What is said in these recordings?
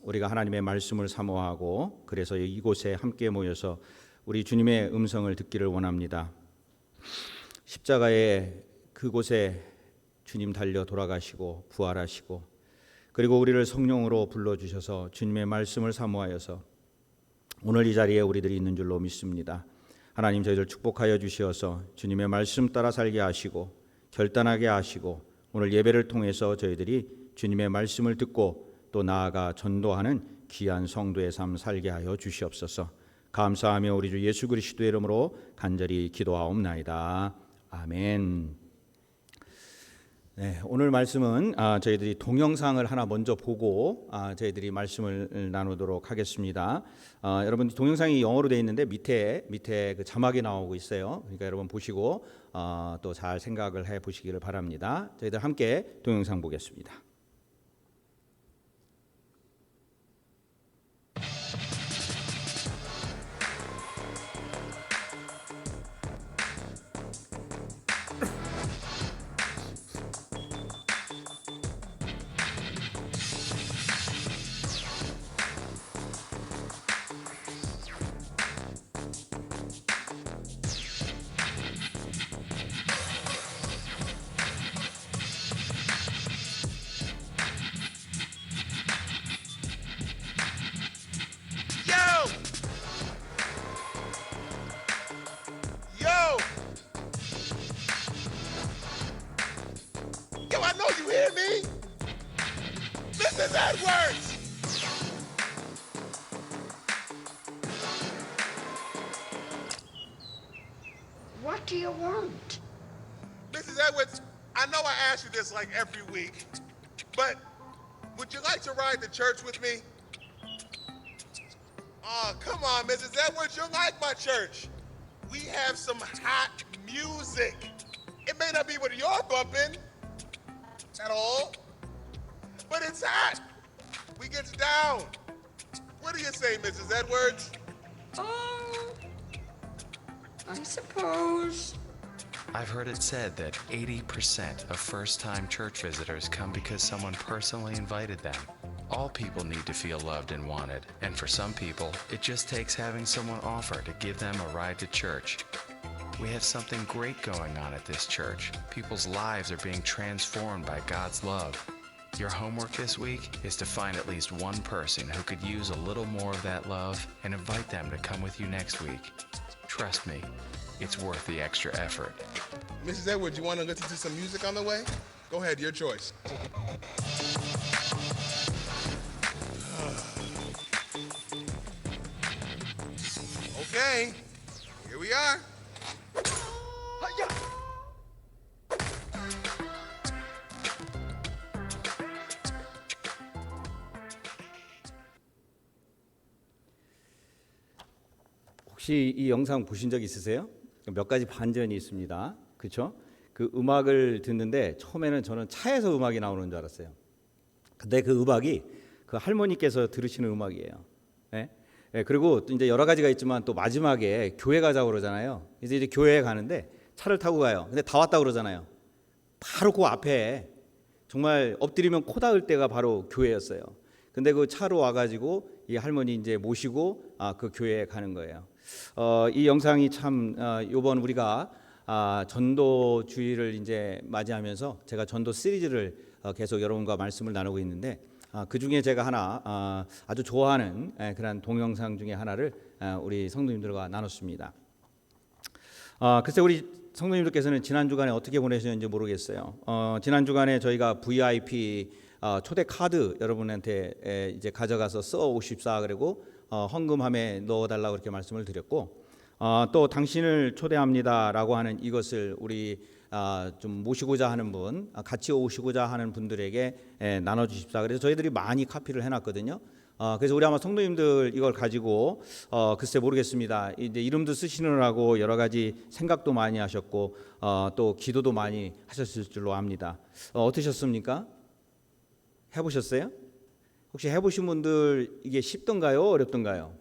우리가 하나님의 말씀을 사모하고 그래서 이곳에 함께 모여서 우리 주님의 음성을 듣기를 원합니다. 십자가의 그곳에 주님 달려 돌아가시고 부활하시고 그리고 우리를 성령으로 불러주셔서 주님의 말씀을 사모하여서 오늘 이 자리에 우리들이 있는 줄로 믿습니다. 하나님 저희들 축복하여 주시어서 주님의 말씀 따라 살게 하시고 결단하게 하시고 오늘 예배를 통해서 저희들이 주님의 말씀을 듣고 또 나아가 전도하는 귀한 성도의 삶 살게 하여 주시옵소서. 감사하며 우리 주 예수 그리스도의 이름으로 간절히 기도하옵나이다. 아멘. 네, 오늘 말씀은 저희들이 동영상을 하나 먼저 보고 저희들이 말씀을 나누도록 하겠습니다. 여러분 동영상이 영어로 되어 있는데 밑에 그 자막이 나오고 있어요. 그러니까 여러분 보시고 또 잘 생각을 해 보시기를 바랍니다. 저희들 함께 동영상 보겠습니다. I know you hear me. Mrs. Edwards. What do you want? Mrs. Edwards, I know I ask you this like every week, but would you like to ride to church with me? Oh, come on, Mrs. Edwards, you like my church. We have some hot music. It may not be what you're bumping at all, but it's hot. We get down. What do you say, Mrs. Edwards? Oh, I suppose. I've heard it said that 80% of first-time church visitors come because someone personally invited them. All people need to feel loved and wanted, and for some people, it just takes having someone offer to give them a ride to church. We have something great going on at this church. People's lives are being transformed by God's love. Your homework this week is to find at least one person who could use a little more of that love and invite them to come with you next week. Trust me, it's worth the extra effort. Mrs. Edwards, you want to listen to some music on the way? Go ahead, your choice. Okay, here we are. 혹시 이 영상 보신 적 있으세요? 몇 가지 반전이 있습니다. 그렇죠? 그 음악을 듣는데 처음에는 저는 차에서 음악이 나오는 줄 알았어요. 근데 그 음악이 그 할머니께서 들으시는 음악이에요. 예? 예, 그리고 이제 여러 가지가 있지만 또 마지막에 교회 가자고 그러잖아요. 이제 교회에 가는데 차를 타고 가요. 근데 다 왔다 그러잖아요. 바로 그 앞에 정말 엎드리면 코 닿을 때가 바로 교회였어요. 근데 그 차로 와가지고 이 할머니 이제 모시고 그 교회에 가는 거예요. 이 영상이 참 이번 우리가 전도 주일을 이제 맞이하면서 제가 전도 시리즈를 계속 여러분과 말씀을 나누고 있는데 그 중에 제가 하나 아주 좋아하는 그런 동영상 중에 하나를 우리 성도님들과 나눴습니다. 글쎄 우리 성도님들께서는 지난 주간에 어떻게 보내셨는지 모르겠어요. 지난 주간에 저희가 VIP 초대 카드 여러분한테 이제 가져가서 써 오십사 그리고 헌금함에 넣어달라고 그렇게 말씀을 드렸고 또 당신을 초대합니다라고 하는 이것을 우리 좀 모시고자 하는 분, 같이 오시고자 하는 분들에게 나눠주십사. 그래서 저희들이 많이 카피를 해놨거든요. 그래서 우리 아마 성도님들 이걸 가지고 글쎄 모르겠습니다. 이제 이름도 쓰시느라고 여러 가지 생각도 많이 하셨고 또 기도도 많이 하셨을 줄로 압니다. 어떠셨습니까? 해보셨어요? 혹시 해보신 분들 이게 쉽던가요? 어렵던가요?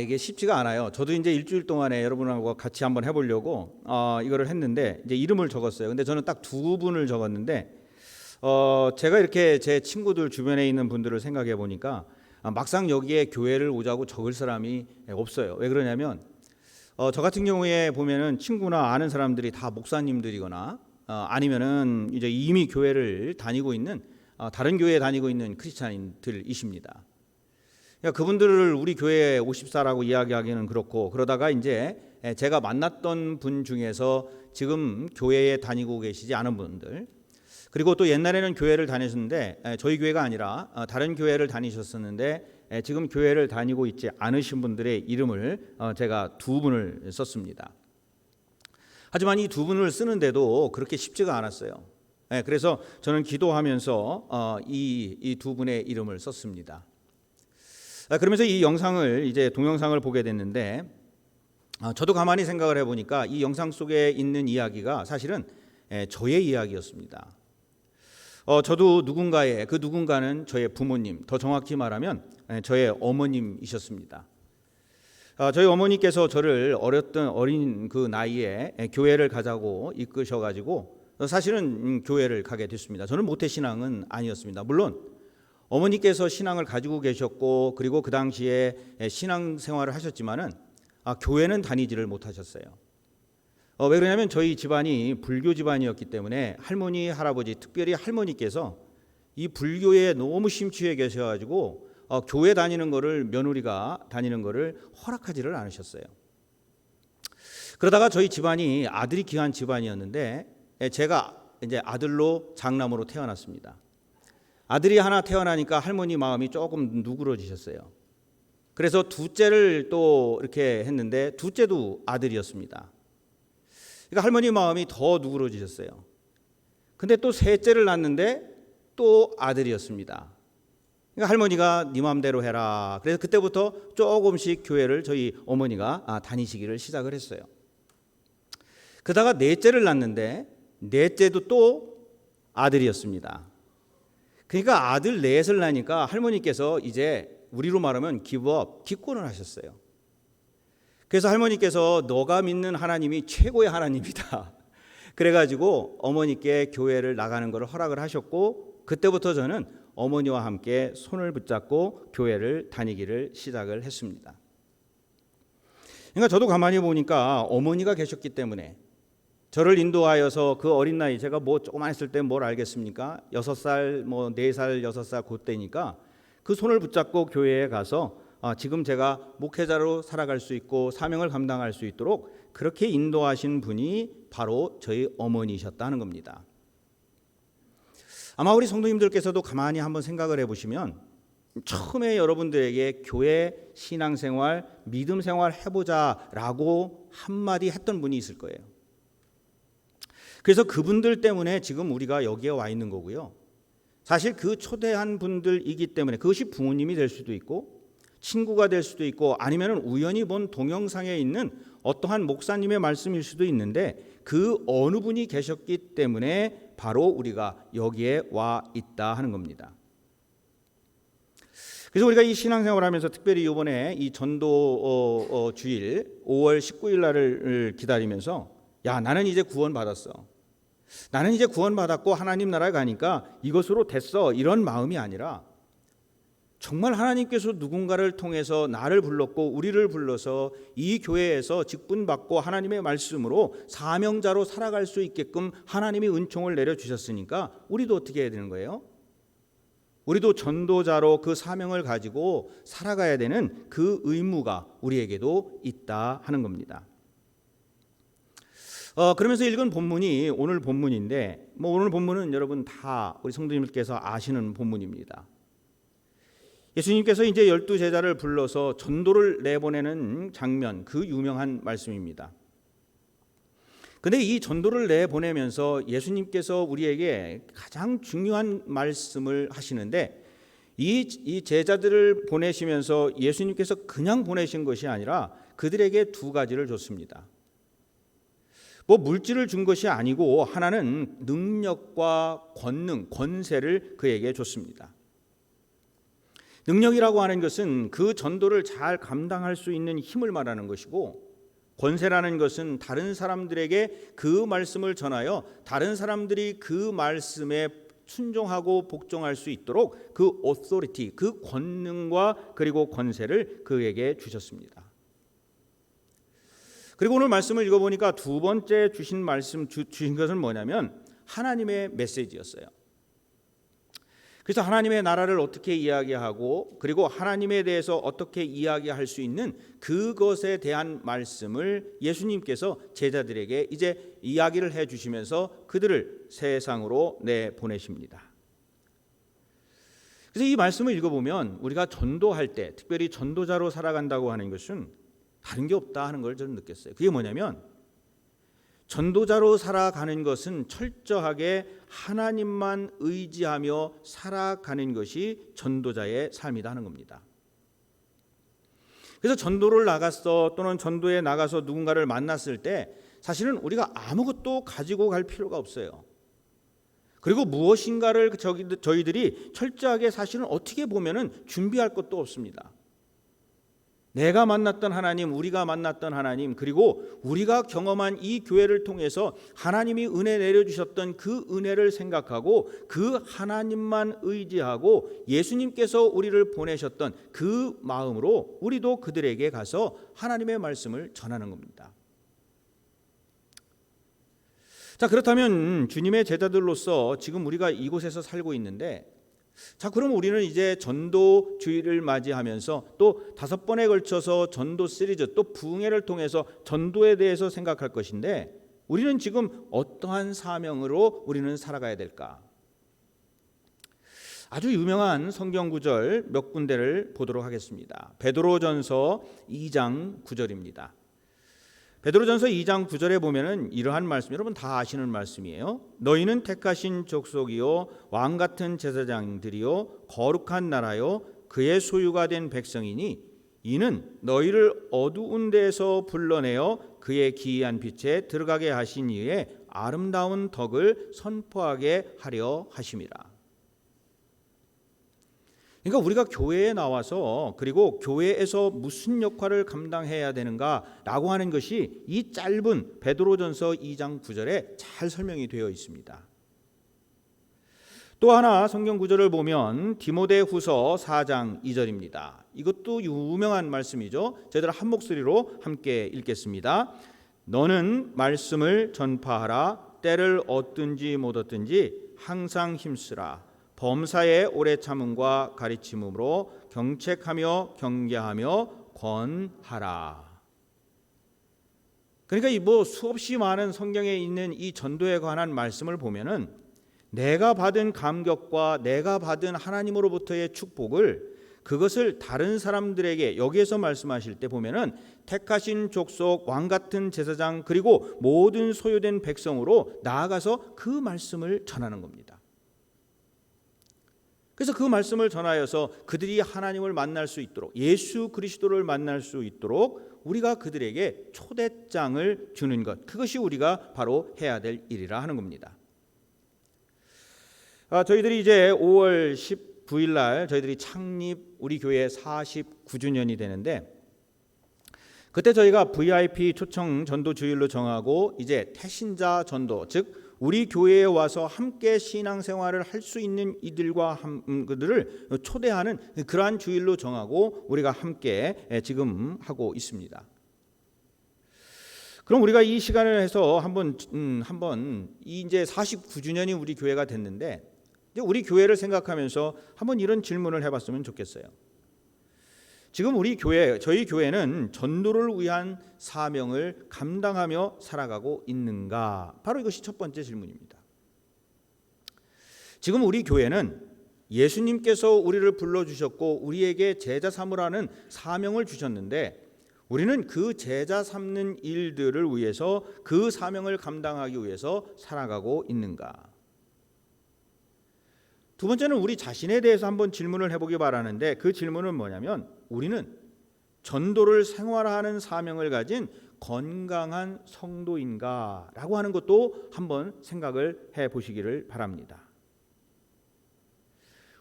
이게 쉽지가 않아요. 저도 이제 일주일 동안에 여러분하고 같이 한번 해보려고 이거를 했는데 이제 이름을 적었어요. 근데 저는 딱 두 분을 적었는데 제가 이렇게 제 친구들 주변에 있는 분들을 생각해 보니까 막상 여기에 교회를 오자고 적을 사람이 없어요. 왜 그러냐면 저 같은 경우에 보면은 친구나 아는 사람들이 다 목사님들이거나 아니면은 이제 이미 교회를 다니고 있는 다른 교회에 다니고 있는 크리스찬들이십니다. 그러니까 그분들을 우리 교회에 오십사라고 이야기하기는 그렇고, 그러다가 이제 제가 만났던 분 중에서 지금 교회에 다니고 계시지 않은 분들, 그리고 또 옛날에는 교회를 다니셨는데 저희 교회가 아니라 다른 교회를 다니셨었는데 지금 교회를 다니고 있지 않으신 분들의 이름을 제가 두 분을 썼습니다. 하지만 이 두 분을 쓰는데도 그렇게 쉽지가 않았어요. 그래서 저는 기도하면서 이 두 분의 이름을 썼습니다. 그러면서 이 영상을 이제 동영상을 보게 됐는데 저도 가만히 생각을 해보니까 이 영상 속에 있는 이야기가 사실은 저의 이야기였습니다. 저도 누군가의, 그 누군가는 저의 부모님, 더 정확히 말하면 저의 어머님이셨습니다. 저희 어머니께서 저를 어린 그 나이에 교회를 가자고 이끄셔가지고 사실은 교회를 가게 됐습니다. 저는 모태신앙은 아니었습니다. 물론 어머니께서 신앙을 가지고 계셨고, 그리고 그 당시에 신앙생활을 하셨지만은 교회는 다니지를 못하셨어요. 왜 그러냐면 저희 집안이 불교 집안이었기 때문에 할머니, 할아버지, 특별히 할머니께서 이 불교에 너무 심취해 계셔가지고 교회 다니는 거를, 며느리가 다니는 거를 허락하지를 않으셨어요. 그러다가 저희 집안이 아들이 귀한 집안이었는데 제가 이제 아들로 장남으로 태어났습니다. 아들이 하나 태어나니까 할머니 마음이 조금 누그러지셨어요. 그래서 둘째를 또 이렇게 했는데 둘째도 아들이었습니다. 그러니까 할머니 마음이 더 누그러지셨어요. 근데 또 셋째를 낳았는데 또 아들이었습니다. 그러니까 할머니가 네 마음대로 해라. 그래서 그때부터 조금씩 교회를 저희 어머니가 다니시기를 시작을 했어요. 그러다가 넷째를 낳았는데 넷째도 또 아들이었습니다. 그러니까 아들 넷을 낳으니까 할머니께서 이제 우리로 말하면 기브업, 기권을 하셨어요. 그래서 할머니께서 너가 믿는 하나님이 최고의 하나님이다. 그래가지고 어머니께 교회를 나가는 것을 허락을 하셨고, 그때부터 저는 어머니와 함께 손을 붙잡고 교회를 다니기를 시작을 했습니다. 그러니까 저도 가만히 보니까 어머니가 계셨기 때문에 저를 인도하여서 그 어린 나이, 제가 뭐 조그만 했을 때 뭘 알겠습니까? 6살, 뭐 4살, 6살 그때니까 그 손을 붙잡고 교회에 가서 지금 제가 목회자로 살아갈 수 있고 사명을 감당할 수 있도록 그렇게 인도하신 분이 바로 저희 어머니셨다는 겁니다. 아마 우리 성도님들께서도 가만히 한번 생각을 해보시면 처음에 여러분들에게 교회 신앙생활, 믿음생활 해보자라고 한마디 했던 분이 있을 거예요. 그래서 그분들 때문에 지금 우리가 여기에 와 있는 거고요. 사실 그 초대한 분들이기 때문에 그것이 부모님이 될 수도 있고 친구가 될 수도 있고 아니면 우연히 본 동영상에 있는 어떠한 목사님의 말씀일 수도 있는데 그 어느 분이 계셨기 때문에 바로 우리가 여기에 와 있다 하는 겁니다. 그래서 우리가 이 신앙생활을 하면서 특별히 이번에 이 전도 주일 5월 19일 날을 기다리면서 야, 나는 이제 구원받았어. 나는 이제 구원받았고 하나님 나라에 가니까 이것으로 됐어. 이런 마음이 아니라 정말 하나님께서 누군가를 통해서 나를 불렀고 우리를 불러서 이 교회에서 직분받고 하나님의 말씀으로 사명자로 살아갈 수 있게끔 하나님이 은총을 내려주셨으니까 우리도 어떻게 해야 되는 거예요? 우리도 전도자로 그 사명을 가지고 살아가야 되는 그 의무가 우리에게도 있다 하는 겁니다. 그러면서 읽은 본문이 오늘 본문인데 오늘 본문은 여러분 다 우리 성도님들께서 아시는 본문입니다. 예수님께서 이제 12제자를 불러서 전도를 내보내는 장면, 그 유명한 말씀입니다. 그런데 이 전도를 내보내면서 예수님께서 우리에게 가장 중요한 말씀을 하시는데 이 제자들을 보내시면서 예수님께서 그냥 보내신 것이 아니라 그들에게 두 가지를 줬습니다. 뭐 물질을 준 것이 아니고 하나는 능력과 권능, 권세를 그에게 줬습니다. 능력이라고 하는 것은 그 전도를 잘 감당할 수 있는 힘을 말하는 것이고 권세라는 것은 다른 사람들에게 그 말씀을 전하여 다른 사람들이 그 말씀에 순종하고 복종할 수 있도록 그 authority, 그 권능과 그리고 권세를 그에게 주셨습니다. 그리고 오늘 말씀을 읽어보니까 두 번째 주신 말씀 주신 것은 뭐냐면 하나님의 메시지였어요. 그래서 하나님의 나라를 어떻게 이야기하고 그리고 하나님에 대해서 어떻게 이야기할 수 있는 그것에 대한 말씀을 예수님께서 제자들에게 이제 이야기를 해주시면서 그들을 세상으로 내보내십니다. 그래서 이 말씀을 읽어보면 우리가 전도할 때 특별히 전도자로 살아간다고 하는 것은 다른 게 없다 하는 걸 저는 느꼈어요. 그게 뭐냐면 전도자로 살아가는 것은 철저하게 하나님만 의지하며 살아가는 것이 전도자의 삶이다 하는 겁니다. 그래서 전도를 나갔어 또는 전도에 나가서 누군가를 만났을 때 사실은 우리가 아무것도 가지고 갈 필요가 없어요. 그리고 무엇인가를 저희들이 철저하게 사실은 어떻게 보면은 준비할 것도 없습니다. 내가 만났던 하나님, 우리가 만났던 하나님, 그리고 우리가 경험한 이 교회를 통해서 하나님이 은혜 내려주셨던 그 은혜를 생각하고 그 하나님만 의지하고 예수님께서 우리를 보내셨던 그 마음으로 우리도 그들에게 가서 하나님의 말씀을 전하는 겁니다. 자, 그렇다면 주님의 제자들로서 지금 우리가 이곳에서 살고 있는데 자, 그럼 우리는 이제 전도 주일을 맞이하면서 또 5번에 걸쳐서 전도 시리즈 또 부흥회를 통해서 전도에 대해서 생각할 것인데 우리는 지금 어떠한 사명으로 우리는 살아가야 될까? 아주 유명한 성경 구절 몇 군데를 보도록 하겠습니다. 베드로전서 2장 9절입니다. 베드로전서 2장 9절에 보면은 이러한 말씀, 여러분 다 아시는 말씀이에요. 너희는 택하신 족속이요 왕 같은 제사장들이요 거룩한 나라요 그의 소유가 된 백성이니 이는 너희를 어두운 데에서 불러내어 그의 기이한 빛에 들어가게 하신 이의 아름다운 덕을 선포하게 하려 하심이라. 그러니까 우리가 교회에 나와서 그리고 교회에서 무슨 역할을 감당해야 되는가라고 하는 것이 이 짧은 베드로전서 2장 9절에 잘 설명이 되어 있습니다. 또 하나 성경 구절을 보면 디모데후서 4장 2절입니다. 이것도 유명한 말씀이죠. 저희들 한 목소리로 함께 읽겠습니다. 너는 말씀을 전파하라. 때를 얻든지 못 얻든지 항상 힘쓰라. 범사에 오래 참음과 가르침으로 경책하며 경계하며 권하라. 그러니까 이 수없이 많은 성경에 있는 이 전도에 관한 말씀을 보면은 내가 받은 감격과 내가 받은 하나님으로부터의 축복을 그것을 다른 사람들에게 여기에서 말씀하실 때 보면은 택하신 족속 왕 같은 제사장 그리고 모든 소유된 백성으로 나아가서 그 말씀을 전하는 겁니다. 그래서 그 말씀을 전하여서 그들이 하나님을 만날 수 있도록 예수 그리스도를 만날 수 있도록 우리가 그들에게 초대장을 주는 것, 그것이 우리가 바로 해야 될 일이라 하는 겁니다. 저희들이 이제 5월 19일 날 저희들이 창립 우리 교회 49주년이 되는데 그때 저희가 VIP 초청 전도 주일로 정하고 이제 태신자 전도, 즉 우리 교회에 와서 함께 신앙생활을 할 수 있는 이들과 그들을 초대하는 그러한 주일로 정하고 우리가 함께 지금 하고 있습니다. 그럼 우리가 이 시간을 해서 한번 이제 49주년이 우리 교회가 됐는데 이제 우리 교회를 생각하면서 한번 이런 질문을 해봤으면 좋겠어요. 지금 우리 교회, 저희 교회는 전도를 위한 사명을 감당하며 살아가고 있는가? 바로 이것이 첫 번째 질문입니다. 지금 우리 교회는 예수님께서 우리를 불러주셨고 우리에게 제자 삼으라는 사명을 주셨는데 우리는 그 제자 삼는 일들을 위해서 그 사명을 감당하기 위해서 살아가고 있는가? 두 번째는 우리 자신에 대해서 한번 질문을 해보기 바라는데 그 질문은 뭐냐면 우리는 전도를 생활화하는 사명을 가진 건강한 성도인가라고 하는 것도 한번 생각을 해보시기를 바랍니다.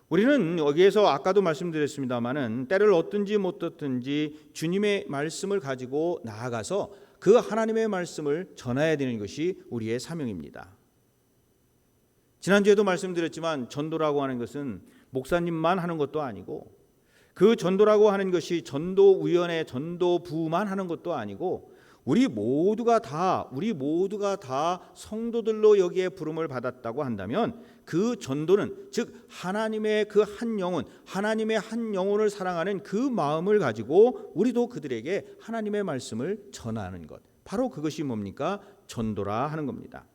우리는 여기에서 아까도 말씀드렸습니다마는 때를 얻든지 못 얻든지 주님의 말씀을 가지고 나아가서 그 하나님의 말씀을 전해야 되는 것이 우리의 사명입니다. 지난주에도 말씀드렸지만 전도라고 하는 것은 목사님만 하는 것도 아니고 그 전도라고 하는 것이 전도위원회 전도부만 하는 것도 아니고 우리 모두가 다 성도들로 여기에 부름을 받았다고 한다면 그 전도는 즉 하나님의 그 한 영혼, 하나님의 한 영혼을 사랑하는 그 마음을 가지고 우리도 그들에게 하나님의 말씀을 전하는 것, 바로 그것이 뭡니까? 전도라 하는 겁니다.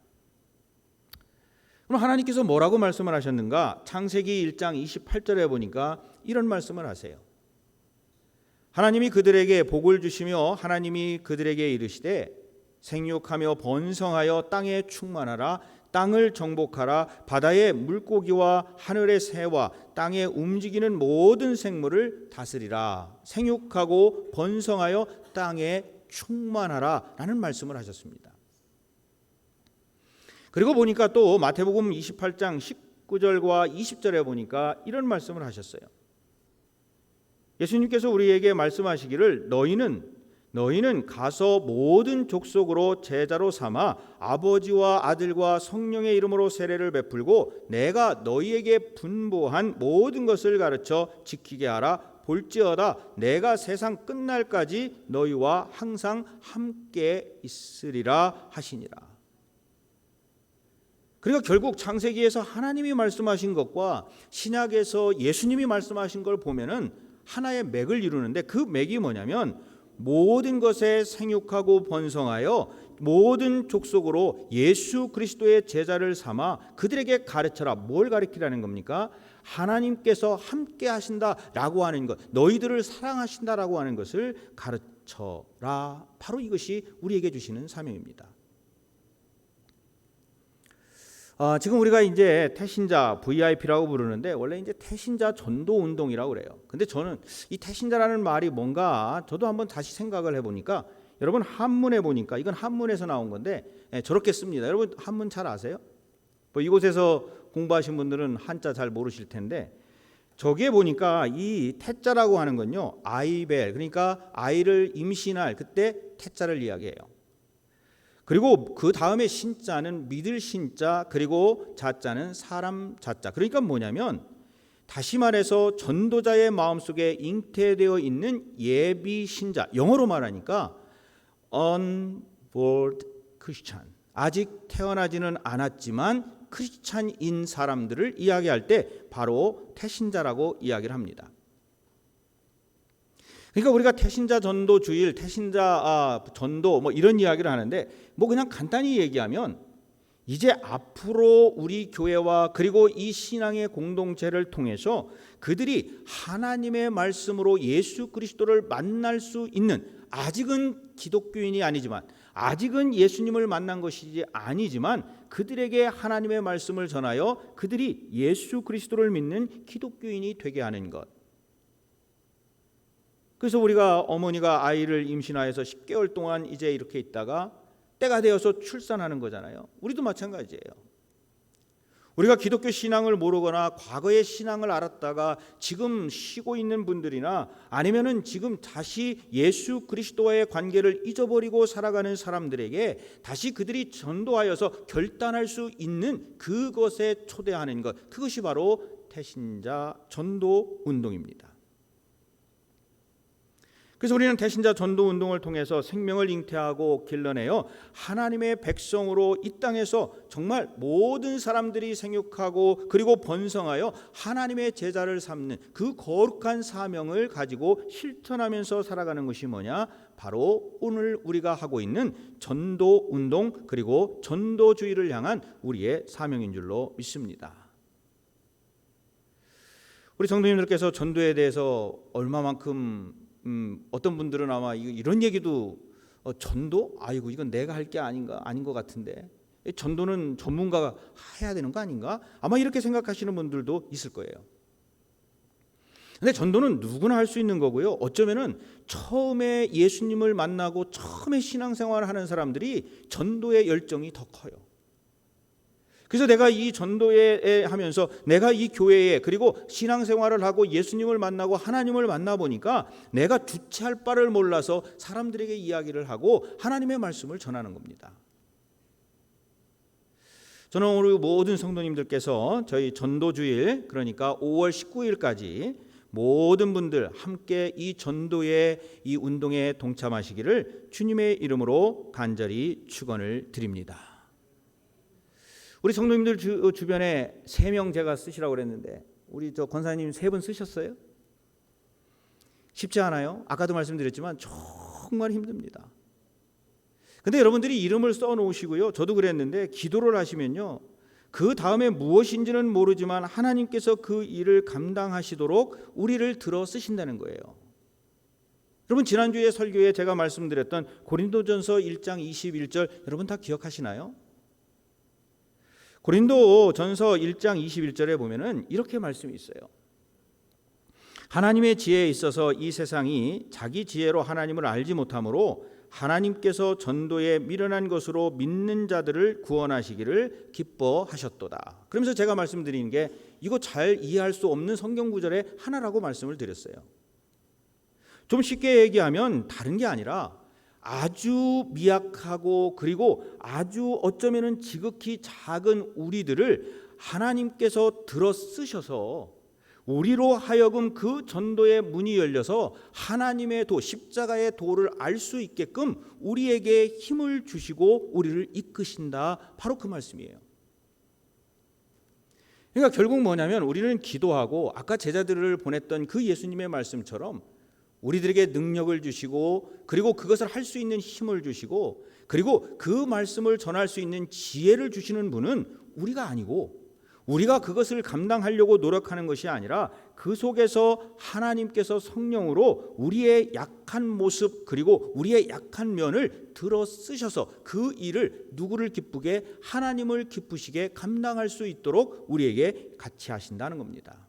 그럼 하나님께서 뭐라고 말씀을 하셨는가? 창세기 1장 28절에 보니까 이런 말씀을 하세요. 하나님이 그들에게 복을 주시며 하나님이 그들에게 이르시되 생육하며 번성하여 땅에 충만하라. 땅을 정복하라. 바다의 물고기와 하늘의 새와 땅에 움직이는 모든 생물을 다스리라. 생육하고 번성하여 땅에 충만하라 라는 말씀을 하셨습니다. 그리고 보니까 또 마태복음 28장 19절과 20절에 보니까 이런 말씀을 하셨어요. 예수님께서 우리에게 말씀하시기를 너희는 가서 모든 족속으로 제자로 삼아 아버지와 아들과 성령의 이름으로 세례를 베풀고 내가 너희에게 분부한 모든 것을 가르쳐 지키게 하라. 볼지어다 내가 세상 끝날까지 너희와 항상 함께 있으리라 하시니라. 그러니까 결국 창세기에서 하나님이 말씀하신 것과 신약에서 예수님이 말씀하신 걸 보면은 하나의 맥을 이루는데 그 맥이 뭐냐면 모든 것에 생육하고 번성하여 모든 족속으로 예수 그리스도의 제자를 삼아 그들에게 가르쳐라. 뭘 가르치라는 겁니까? 하나님께서 함께 하신다라고 하는 것, 너희들을 사랑하신다라고 하는 것을 가르쳐라. 바로 이것이 우리에게 주시는 사명입니다. 지금 우리가 이제 태신자 VIP라고 부르는데 원래 이제 태신자 전도 운동이라고 그래요. 근데 저는 이 태신자라는 말이 뭔가 저도 한번 다시 생각을 해보니까 여러분 한문에 보니까 이건 한문에서 나온 건데 저렇게 씁니다. 여러분 한문 잘 아세요? 뭐 이곳에서 공부하신 분들은 한자 잘 모르실 텐데 저기에 보니까 이 태자라고 하는 건요 아이벨, 그러니까 아이를 임신할 그때 태자를 이야기해요. 그리고 그 다음에 신자는 믿을 신자, 그리고 자자는 사람 자자. 그러니까 뭐냐면 다시 말해서 전도자의 마음속에 잉태되어 있는 예비 신자, 영어로 말하니까 unborn Christian, 아직 태어나지는 않았지만 크리스찬인 사람들을 이야기할 때 바로 태신자라고 이야기를 합니다. 그러니까 우리가 태신자 전도 주일, 태신자 전도 뭐 이런 이야기를 하는데 뭐 그냥 간단히 얘기하면 이제 앞으로 우리 교회와 그리고 이 신앙의 공동체를 통해서 그들이 하나님의 말씀으로 예수 그리스도를 만날 수 있는, 아직은 기독교인이 아니지만 아직은 예수님을 만난 것이 아니지만 그들에게 하나님의 말씀을 전하여 그들이 예수 그리스도를 믿는 기독교인이 되게 하는 것. 그래서 우리가 어머니가 아이를 임신하여서 10개월 동안 이제 이렇게 있다가 때가 되어서 출산하는 거잖아요. 우리도 마찬가지예요. 우리가 기독교 신앙을 모르거나 과거의 신앙을 알았다가 지금 쉬고 있는 분들이나 아니면은 지금 다시 예수 그리스도와의 관계를 잊어버리고 살아가는 사람들에게 다시 그들이 전도하여서 결단할 수 있는 그것에 초대하는 것, 그것이 바로 태신자 전도 운동입니다. 그래서 우리는 태신자 전도 운동을 통해서 생명을 잉태하고 길러내어 하나님의 백성으로 이 땅에서 정말 모든 사람들이 생육하고 그리고 번성하여 하나님의 제자를 삼는 그 거룩한 사명을 가지고 실천하면서 살아가는 것이 뭐냐? 바로 오늘 우리가 하고 있는 전도 운동 그리고 전도주의를 향한 우리의 사명인 줄로 믿습니다. 우리 성도님들께서 전도에 대해서 얼마만큼 어떤 분들은 아마 이런 얘기도 전도? 아이고 이건 내가 할 게 아닌 것 같은데 전도는 전문가가 해야 되는 거 아닌가? 아마 이렇게 생각하시는 분들도 있을 거예요. 근데 전도는 누구나 할 수 있는 거고요. 어쩌면은 처음에 예수님을 만나고 처음에 신앙생활을 하는 사람들이 전도의 열정이 더 커요. 그래서 내가 이 전도에 하면서 내가 이 교회에 그리고 신앙생활을 하고 예수님을 만나고 하나님을 만나보니까 내가 주체할 바를 몰라서 사람들에게 이야기를 하고 하나님의 말씀을 전하는 겁니다. 저는 오늘 모든 성도님들께서 저희 전도주일, 그러니까 5월 19일까지 모든 분들 함께 이 전도의 이 운동에 동참하시기를 주님의 이름으로 간절히 축원을 드립니다. 우리 성도님들 주변에 3명 제가 쓰시라고 그랬는데 우리 저 권사님 3분 쓰셨어요? 쉽지 않아요. 아까도 말씀드렸지만 정말 힘듭니다. 근데 여러분들이 이름을 써놓으시고요, 저도 그랬는데 기도를 하시면요, 그 다음에 무엇인지는 모르지만 하나님께서 그 일을 감당하시도록 우리를 들어 쓰신다는 거예요. 여러분, 지난주에 설교에 제가 말씀드렸던 고린도전서 1장 21절 여러분 다 기억하시나요? 고린도전서 1장 21절에 보면은 이렇게 말씀이 있어요. 하나님의 지혜에 있어서 이 세상이 자기 지혜로 하나님을 알지 못하므로 하나님께서 전도에 미련한 것으로 믿는 자들을 구원하시기를 기뻐하셨도다. 그러면서 제가 말씀드리는 게 이거 잘 이해할 수 없는 성경 구절의 하나라고 말씀을 드렸어요. 좀 쉽게 얘기하면 다른 게 아니라 아주 미약하고 그리고 아주 어쩌면은 지극히 작은 우리들을 하나님께서 들어 쓰셔서 우리로 하여금 그 전도의 문이 열려서 하나님의 도, 십자가의 도를 알 수 있게끔 우리에게 힘을 주시고 우리를 이끄신다. 바로 그 말씀이에요. 그러니까 결국 뭐냐면 우리는 기도하고 아까 제자들을 보냈던 그 예수님의 말씀처럼 우리들에게 능력을 주시고 그리고 그것을 할 수 있는 힘을 주시고 그리고 그 말씀을 전할 수 있는 지혜를 주시는 분은 우리가 아니고 우리가 그것을 감당하려고 노력하는 것이 아니라 그 속에서 하나님께서 성령으로 우리의 약한 모습 그리고 우리의 약한 면을 들어 쓰셔서 그 일을 누구를 기쁘게 하나님을 기쁘시게 감당할 수 있도록 우리에게 같이 하신다는 겁니다.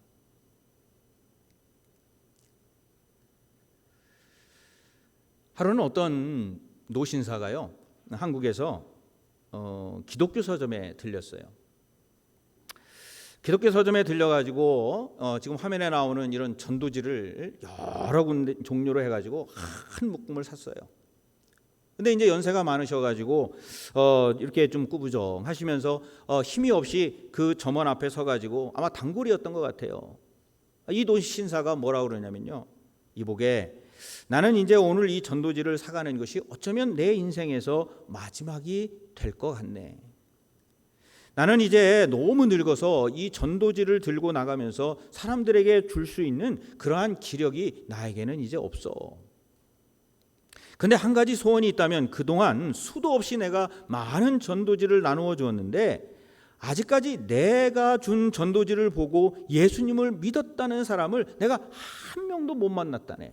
하루는 어떤 노신사가요, 한국에서 기독교 서점에 들렸어요. 기독교 서점에 들려가지고 지금 화면에 나오는 이런 전도지를 여러 군데 종류로 해가지고 한 묶음을 샀어요. 근데 이제 연세가 많으셔가지고 이렇게 좀 꾸부정하시면서 힘이 없이 그 점원 앞에 서가지고 아마 단골이었던 것 같아요. 이 노신사가 뭐라고 그러냐면요, 이복에 나는 이제 오늘 이 전도지를 사가는 것이 어쩌면 내 인생에서 마지막이 될 것 같네. 나는 이제 너무 늙어서 이 전도지를 들고 나가면서 사람들에게 줄 수 있는 그러한 기력이 나에게는 이제 없어. 근데 한 가지 소원이 있다면 그동안 수도 없이 내가 많은 전도지를 나누어 주었는데 아직까지 내가 준 전도지를 보고 예수님을 믿었다는 사람을 내가 한 명도 못 만났다네.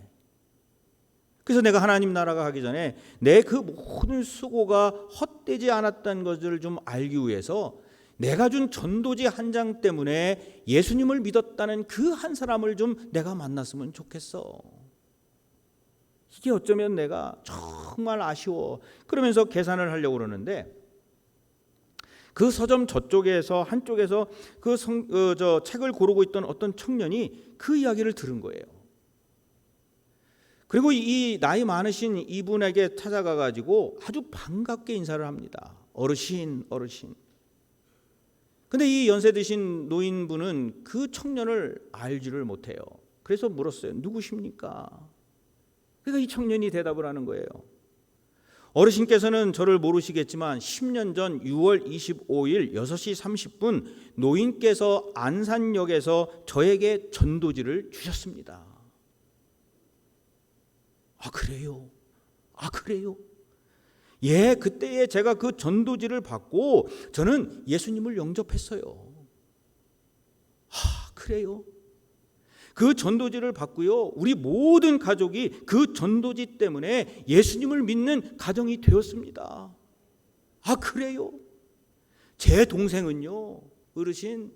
그래서 내가 하나님 나라가 가기 전에 내 그 모든 수고가 헛되지 않았다는 것을 좀 알기 위해서 내가 준 전도지 한 장 때문에 예수님을 믿었다는 그 한 사람을 좀 내가 만났으면 좋겠어. 이게 어쩌면 내가 정말 아쉬워. 그러면서 계산을 하려고 그러는데 그 서점 저쪽에서 한쪽에서 저 책을 고르고 있던 어떤 청년이 그 이야기를 들은 거예요. 그리고 이 나이 많으신 이분에게 찾아가 가지고 아주 반갑게 인사를 합니다. 어르신. 근데 이 연세 드신 노인분은 그 청년을 알지를 못해요. 그래서 물었어요. 누구십니까? 그러니까 이 청년이 대답을 하는 거예요. 어르신께서는 저를 모르시겠지만 10년 전 6월 25일 6시 30분 노인께서 안산역에서 저에게 전도지를 주셨습니다. 아, 그래요? 예, 그때에 제가 그 전도지를 받고 저는 예수님을 영접했어요. 아, 그래요? 그 전도지를 받고요, 우리 모든 가족이 그 전도지 때문에 예수님을 믿는 가정이 되었습니다. 아, 그래요? 제 동생은요, 어르신,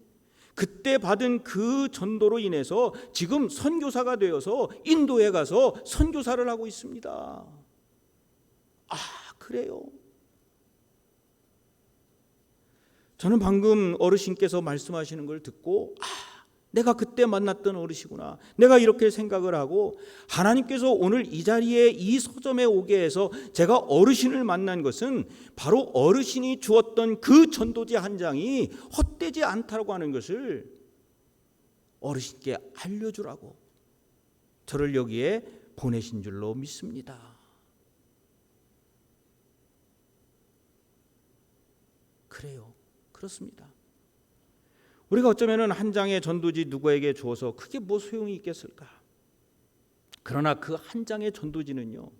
그때 받은 그 전도로 인해서 지금 선교사가 되어서 인도에 가서 선교사를 하고 있습니다. 아, 그래요? 저는 방금 어르신께서 말씀하시는 걸 듣고 내가 그때 만났던 어르시구나. 내가 이렇게 생각을 하고 하나님께서 오늘 이 자리에 이 서점에 오게 해서 제가 어르신을 만난 것은 바로 어르신이 주었던 그 전도지 한 장이 헛되지 않다고 하는 것을 어르신께 알려주라고 저를 여기에 보내신 줄로 믿습니다. 그래요. 그렇습니다. 우리가 어쩌면 한 장의 전도지 누구에게 주어서 그게 뭐 소용이 있겠을까? 그러나 그 한 장의 전도지는요,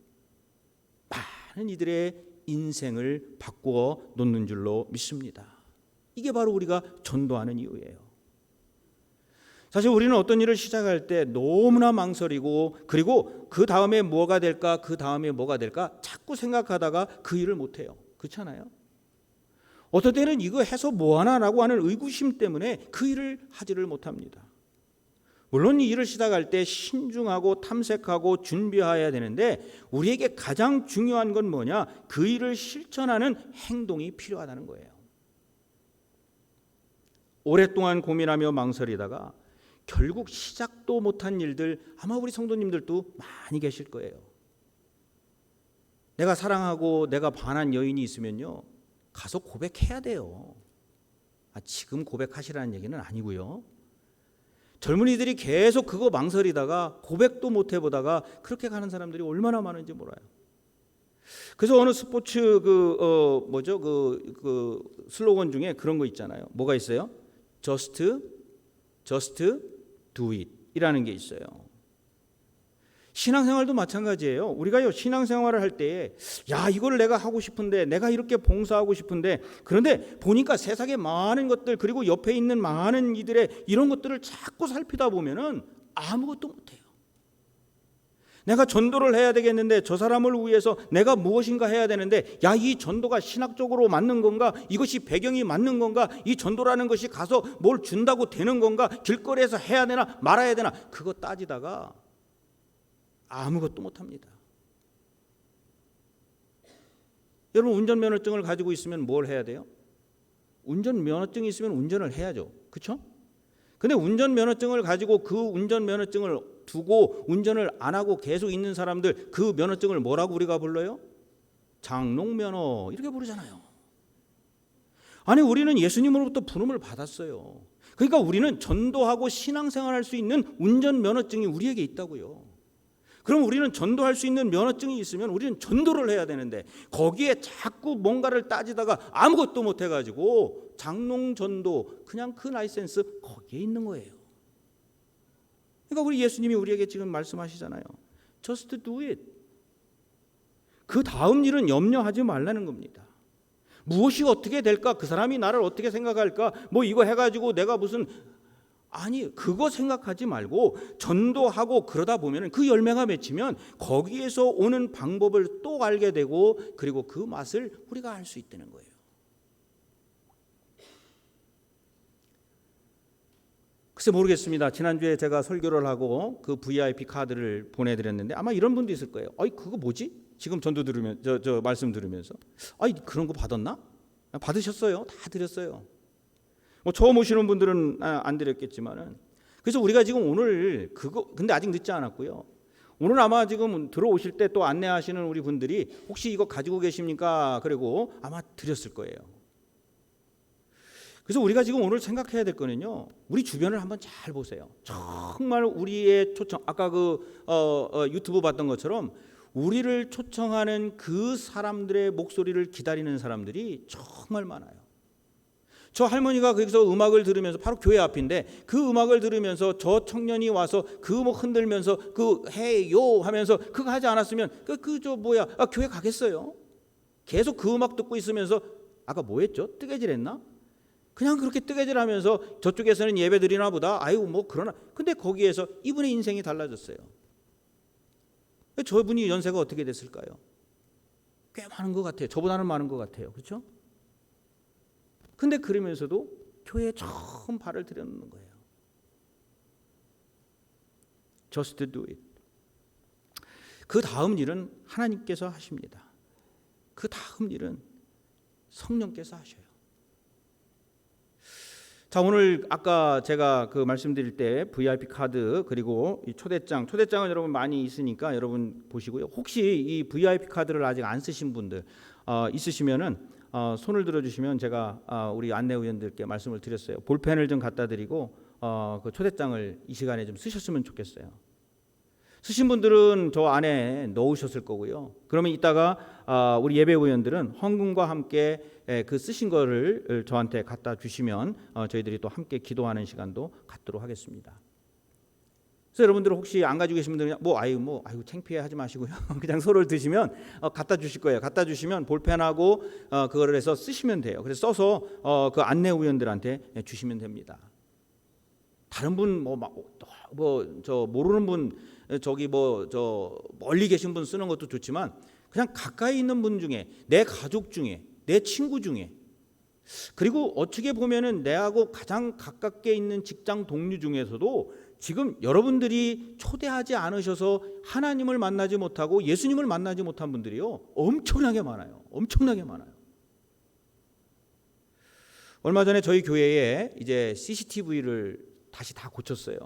많은 이들의 인생을 바꾸어 놓는 줄로 믿습니다. 이게 바로 우리가 전도하는 이유예요. 사실 우리는 어떤 일을 시작할 때 너무나 망설이고 그리고 그 다음에 뭐가 될까, 그 다음에 뭐가 될까 자꾸 생각하다가 그 일을 못해요. 그렇잖아요? 어떨 때는 이거 해서 뭐하나라고 하는 의구심 때문에 그 일을 하지를 못합니다. 물론 이 일을 시작할 때 신중하고 탐색하고 준비해야 되는데 우리에게 가장 중요한 건 뭐냐? 그 일을 실천하는 행동이 필요하다는 거예요. 오랫동안 고민하며 망설이다가 결국 시작도 못한 일들 아마 우리 성도님들도 많이 계실 거예요. 내가 사랑하고 내가 반한 여인이 있으면요, 가서 고백해야 돼요. 지금 고백하시라는 얘기는 아니고요. 젊은이들이 계속 그거 망설이다가 고백도 못 해보다가 그렇게 가는 사람들이 얼마나 많은지 몰라요. 그래서 어느 스포츠 그 슬로건 중에 그런 거 있잖아요. 뭐가 있어요? Just do it 이라는 게 있어요. 신앙생활도 마찬가지예요. 우리가요, 신앙생활을 할 때에 이걸 내가 하고 싶은데, 내가 이렇게 봉사하고 싶은데, 그런데 보니까 세상에 많은 것들 그리고 옆에 있는 많은 이들의 이런 것들을 자꾸 살피다 보면은 아무것도 못해요. 내가 전도를 해야 되겠는데 저 사람을 위해서 내가 무엇인가 해야 되는데 이 전도가 신학적으로 맞는 건가? 이것이 배경이 맞는 건가? 이 전도라는 것이 가서 뭘 준다고 되는 건가? 길거리에서 해야 되나 말아야 되나? 그거 따지다가 아무것도 못합니다. 여러분, 운전면허증을 가지고 있으면 뭘 해야 돼요? 운전면허증이 있으면 운전을 해야죠. 그렇죠? 근데 운전면허증을 가지고 그 운전면허증을 두고 운전을 안 하고 계속 있는 사람들, 그 면허증을 뭐라고 우리가 불러요? 장롱면허 이렇게 부르잖아요. 아니, 우리는 예수님으로부터 부름을 받았어요. 그러니까 우리는 전도하고 신앙생활할 수 있는 운전면허증이 우리에게 있다고요. 그럼 우리는 전도할 수 있는 면허증이 있으면 우리는 전도를 해야 되는데 거기에 자꾸 뭔가를 따지다가 아무것도 못 해가지고 장롱 전도 그냥 그 라이센스 거기에 있는 거예요. 그러니까 우리 예수님이 우리에게 지금 말씀하시잖아요. Just do it. 그 다음 일은 염려하지 말라는 겁니다. 무엇이 어떻게 될까? 그 사람이 나를 어떻게 생각할까? 뭐 이거 해가지고 내가 무슨 그거 생각하지 말고 전도하고 그러다 보면 그 열매가 맺히면 거기에서 오는 방법을 또 알게 되고 그리고 그 맛을 우리가 알 수 있다는 거예요. 글쎄 모르겠습니다. 지난주에 제가 설교를 하고 그 VIP 카드를 보내드렸는데 아마 이런 분도 있을 거예요. 그거 뭐지? 지금 전도 들으면 저 말씀 들으면서 그런 거 받았나? 받으셨어요? 다 드렸어요. 뭐 처음 오시는 분들은 안 드렸겠지만은 그래서 우리가 지금 오늘 근데 아직 늦지 않았고요. 오늘 아마 지금 들어오실 때 또 안내하시는 우리 분들이 혹시 이거 가지고 계십니까? 그리고 아마 드렸을 거예요. 그래서 우리가 지금 오늘 생각해야 될 거는요. 우리 주변을 한번 잘 보세요. 정말 우리의 초청 아까 유튜브 봤던 것처럼 우리를 초청하는 그 사람들의 목소리를 기다리는 사람들이 정말 많아요. 저 할머니가 거기서 음악을 들으면서 바로 교회 앞인데 그 음악을 들으면서 저 청년이 와서 뭐 흔들면서 해요 하면서 그거 하지 않았으면 교회 가겠어요? 계속 그 음악 듣고 있으면서 아까 뭐 했죠? 뜨개질했나? 그냥 그렇게 뜨개질하면서 저쪽에서는 예배 드리나 보다. 그러나 근데 거기에서 이분의 인생이 달라졌어요. 저분이 연세가 어떻게 됐을까요? 꽤 많은 것 같아요. 저보다는 많은 것 같아요. 그렇죠? 근데 그러면서도 교회에 처음 발을 들여놓는 거예요. Just do it. 그 다음 일은 하나님께서 하십니다. 그 다음 일은 성령께서 하셔요. 자, 오늘 아까 제가 그 말씀드릴 때 VIP 카드 그리고 이 초대장은 여러분 많이 있으니까 여러분 보시고요. 혹시 이 VIP 카드를 아직 안 쓰신 분들 있으시면은 손을 들어주시면 제가 우리 안내위원들께 말씀을 드렸어요. 볼펜을 좀 갖다 드리고 그 초대장을 이 시간에 좀 쓰셨으면 좋겠어요. 쓰신 분들은 저 안에 넣으셨을 거고요. 그러면 이따가 우리 예배위원들은 헌금과 함께 그 쓰신 거를 저한테 갖다 주시면 저희들이 또 함께 기도하는 시간도 갖도록 하겠습니다. 그래서 여러분들 혹시 안 가지고 계신 분들은 아이고 창피해 하지 마시고요. 그냥 서로를 드시면 갖다 주실 거예요. 갖다 주시면 볼펜하고 그거를 해서 쓰시면 돼요. 그래서 써서 그 안내위원들한테 주시면 됩니다. 다른 분 저 모르는 분 저기 저 멀리 계신 분 쓰는 것도 좋지만 그냥 가까이 있는 분 중에 내 가족 중에 내 친구 중에 그리고 어떻게 보면은 내하고 가장 가깝게 있는 직장 동료 중에서도 지금 여러분들이 초대하지 않으셔서 하나님을 만나지 못하고 예수님을 만나지 못한 분들이요 엄청나게 많아요. 엄청나게 많아요. 얼마 전에 저희 교회에 이제 CCTV를 다시 다 고쳤어요.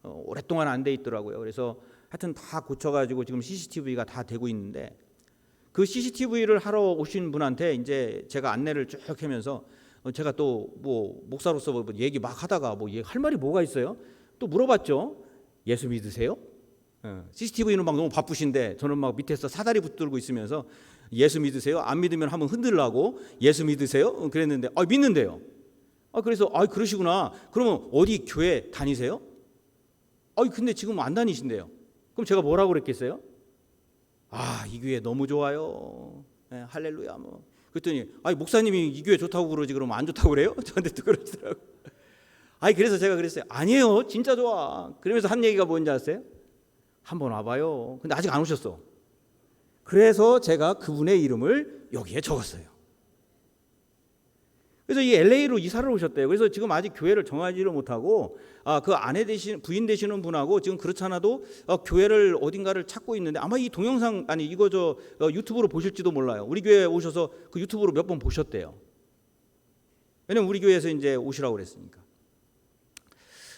오랫동안 안 돼 있더라고요. 그래서 하여튼 다 고쳐가지고 지금 CCTV가 다 되고 있는데 그 CCTV를 하러 오신 분한테 이제 제가 안내를 쭉 하면서 제가 또 목사로서 얘기 막 하다가 할 말이 뭐가 있어요? 또 물어봤죠. 예수 믿으세요? CCTV는 막 너무 바쁘신데 저는 막 밑에서 사다리 붙들고 있으면서 예수 믿으세요? 안 믿으면 한번 흔들라고 예수 믿으세요? 그랬는데 믿는데요. 그래서 그러시구나. 그러면 어디 교회 다니세요? 근데 지금 안 다니신대요. 그럼 제가 뭐라고 그랬겠어요? 이 교회 너무 좋아요. 네, 할렐루야 그랬더니 목사님이 이 교회 좋다고 그러지 그러면 안 좋다고 그래요? 저한테 또 그러시더라고요. 그래서 제가 그랬어요. 아니에요. 진짜 좋아. 그러면서 한 얘기가 뭔지 아세요? 한번 와봐요. 근데 아직 안 오셨어. 그래서 제가 그분의 이름을 여기에 적었어요. 그래서 이 LA로 이사를 오셨대요. 그래서 지금 아직 교회를 정하지를 못하고 그 아내 되신 부인 되시는 분하고 지금 그렇지 않아도 교회를 어딘가를 찾고 있는데 아마 이 동영상 이거 유튜브로 보실지도 몰라요. 우리 교회에 오셔서 그 유튜브로 몇 번 보셨대요. 왜냐면 우리 교회에서 이제 오시라고 그랬으니까.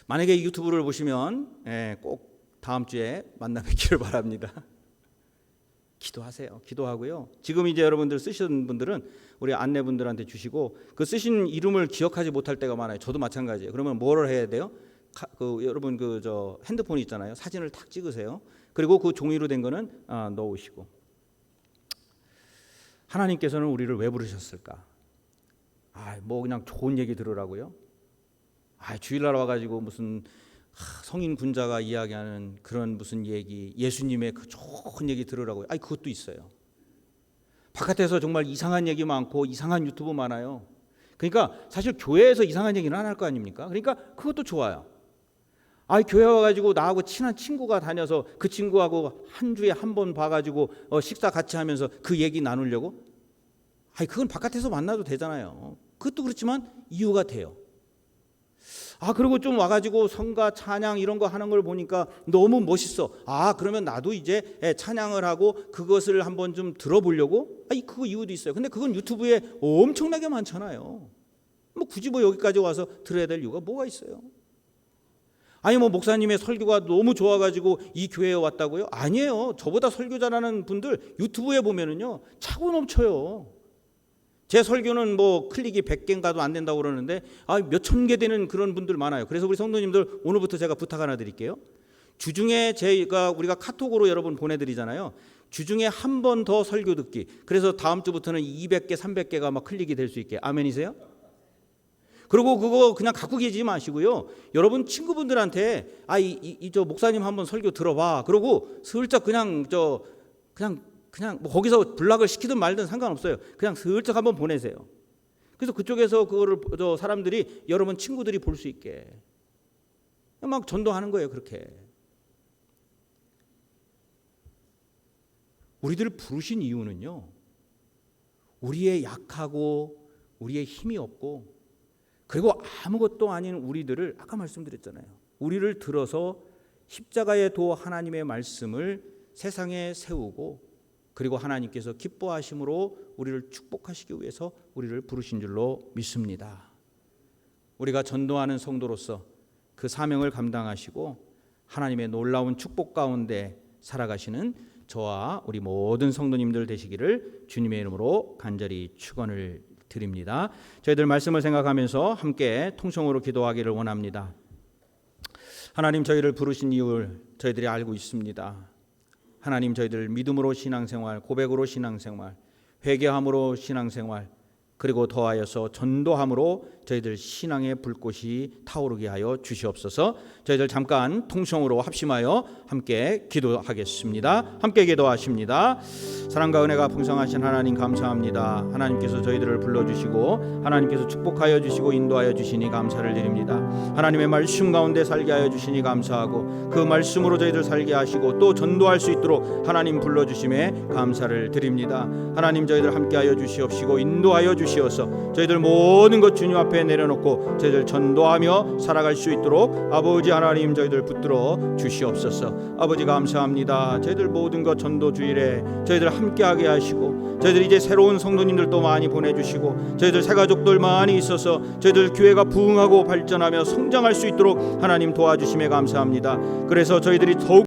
만약에 이 유튜브를 보시면 꼭 다음 주에 만나 뵙기를 바랍니다. 기도하세요. 기도하고요. 지금 이제 여러분들 쓰시는 분들은 우리 안내분들한테 주시고 그 쓰신 이름을 기억하지 못할 때가 많아요. 저도 마찬가지예요. 그러면 뭐를 해야 돼요? 여러분 핸드폰이 있잖아요. 사진을 탁 찍으세요. 그리고 그 종이로 된 거는 넣으시고. 하나님께서는 우리를 왜 부르셨을까? 그냥 좋은 얘기 들으라고요? 주일날 와가지고 무슨 성인 군자가 이야기하는 그런 무슨 얘기, 예수님의 그 좋은 얘기 들으라고요. 그것도 있어요. 바깥에서 정말 이상한 얘기 많고 이상한 유튜브 많아요. 그러니까 사실 교회에서 이상한 얘기는 안 할 거 아닙니까? 그러니까 그것도 좋아요. 교회 와가지고 나하고 친한 친구가 다녀서 그 친구하고 한 주에 한 번 봐가지고 식사 같이 하면서 그 얘기 나누려고? 그건 바깥에서 만나도 되잖아요. 그것도 그렇지만 이유가 돼요. 그리고 좀 와가지고 성가 찬양 이런 거 하는 걸 보니까 너무 멋있어. 그러면 나도 이제 찬양을 하고 그것을 한번 좀 들어보려고. 그거 이유도 있어요. 근데 그건 유튜브에 엄청나게 많잖아요. 굳이 여기까지 와서 들어야 될 이유가 뭐가 있어요? 목사님의 설교가 너무 좋아가지고 이 교회에 왔다고요? 아니에요. 저보다 설교 잘하는 분들 유튜브에 보면은요 차고 넘쳐요. 제 설교는 클릭이 100개인가도 안 된다고 그러는데 몇천 개 되는 그런 분들 많아요. 그래서 우리 성도님들 오늘부터 제가 부탁 하나 드릴게요. 주중에 우리가 카톡으로 여러분 보내드리잖아요. 주중에 한 번 더 설교 듣기. 그래서 다음 주부터는 200개, 300개가 막 클릭이 될 수 있게. 아멘이세요? 그리고 그거 그냥 갖고 계시지 마시고요. 여러분 친구분들한테 저 목사님 한번 설교 들어봐. 그러고 슬쩍 그냥 거기서 블락을 시키든 말든 상관없어요. 그냥 슬쩍 한번 보내세요. 그래서 그쪽에서 그거를 사람들이 여러분 친구들이 볼 수 있게 막 전도하는 거예요. 그렇게 우리들을 부르신 이유는요, 우리의 약하고 우리의 힘이 없고 그리고 아무것도 아닌 우리들을 아까 말씀드렸잖아요. 우리를 들어서 십자가의 도 하나님의 말씀을 세상에 세우고 그리고 하나님께서 기뻐하심으로 우리를 축복하시기 위해서 우리를 부르신 줄로 믿습니다. 우리가 전도하는 성도로서 그 사명을 감당하시고 하나님의 놀라운 축복 가운데 살아가시는 저와 우리 모든 성도님들 되시기를 주님의 이름으로 간절히 축원을 드립니다. 저희들 말씀을 생각하면서 함께 통성으로 기도하기를 원합니다. 하나님, 저희를 부르신 이유를 저희들이 알고 있습니다. 하나님, 저희들 믿음으로 신앙생활, 고백으로 신앙생활, 회개함으로 신앙생활, 그리고 더하여서 전도함으로 저희들 신앙의 불꽃이 타오르게 하여 주시옵소서. 저희들 잠깐 통성으로 합심하여 함께 기도하겠습니다. 함께 기도하십니다. 사랑과 은혜가 풍성하신 하나님 감사합니다. 하나님께서 저희들을 불러주시고 하나님께서 축복하여 주시고 인도하여 주시니 감사를 드립니다. 하나님의 말씀 가운데 살게 하여 주시니 감사하고 그 말씀으로 저희들 살게 하시고 또 전도할 수 있도록 하나님 불러주심에 감사를 드립니다. 하나님, 저희들 함께하여 주시옵시고 인도하여 주시어서 저희들 모든 것 주님 앞에 내려놓고 저희들 전도하며 살아갈 수 있도록 아버지 하나님 저희들 붙들어 주시옵소서. 아버지 감사합니다. 저희들 모든 것 전도 주일에 저희들 함께하게 하시고 저희들 이제 새로운 성도님들도 많이 보내주시고 저희들 새가족들 많이 있어서 저희들 교회가 부흥하고 발전하며 성장할 수 있도록 하나님 도와주심에 감사합니다. 그래서 저희들이 더욱